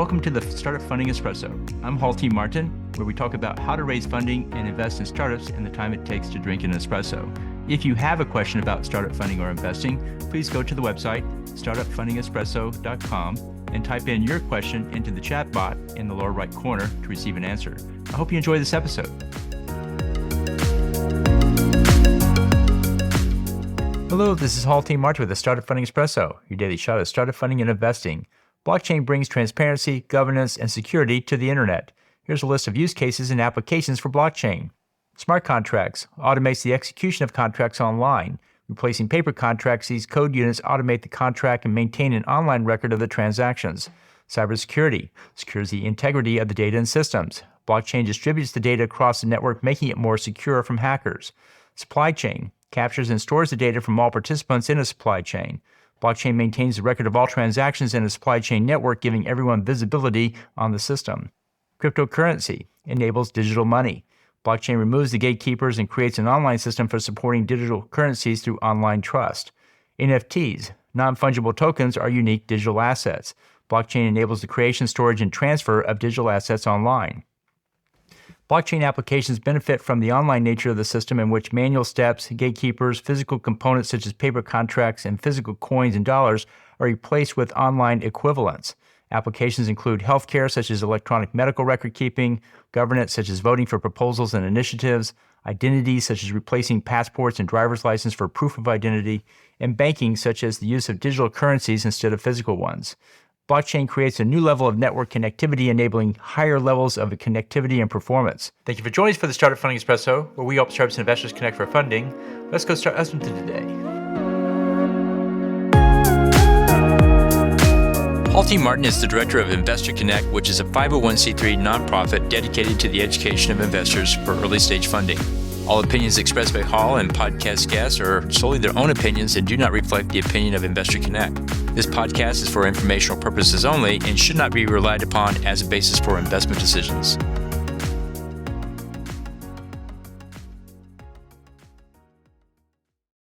Welcome to the Startup Funding Espresso. I'm Halti Martin, where we talk about how to raise funding and invest in startups and the time it takes to drink an espresso. If you have a question about startup funding or investing, please go to the website, startupfundingespresso.com, and type in your question into the chat bot in the lower right corner to receive an answer. I hope you enjoy this episode. Hello, this is Halti Martin with the Startup Funding Espresso, your daily shot of startup funding and investing. Blockchain brings transparency, governance, and security to the internet. Here's a list of use cases and applications for blockchain. Smart contracts automates the execution of contracts online. Replacing paper contracts, these code units automate the contract and maintain an online record of the transactions. Cybersecurity secures the integrity of the data and systems. Blockchain distributes the data across the network, making it more secure from hackers. Supply chain captures and stores the data from all participants in a supply chain. Blockchain maintains the record of all transactions in a supply chain network, giving everyone visibility on the system. Cryptocurrency enables digital money. Blockchain removes the gatekeepers and creates an online system for supporting digital currencies through online trust. NFTs, non-fungible tokens, are unique digital assets. Blockchain enables the creation, storage, and transfer of digital assets online. Blockchain applications benefit from the online nature of the system, in which manual steps, gatekeepers, physical components such as paper contracts, and physical coins and dollars are replaced with online equivalents. Applications include healthcare, such as electronic medical record keeping, governance, such as voting for proposals and initiatives, identity, such as replacing passports and driver's license for proof of identity, and banking, such as the use of digital currencies instead of physical ones. Blockchain creates a new level of network connectivity, enabling higher levels of connectivity and performance. Thank you for joining us for the Startup Funding Espresso, where we help startups and investors connect for funding. Let's go start listening to today. Halti Martin is the director of Investor Connect, which is a 501c3 nonprofit dedicated to the education of investors for early stage funding. All opinions expressed by Hall and podcast guests are solely their own opinions and do not reflect the opinion of Investor Connect. This podcast is for informational purposes only and should not be relied upon as a basis for investment decisions.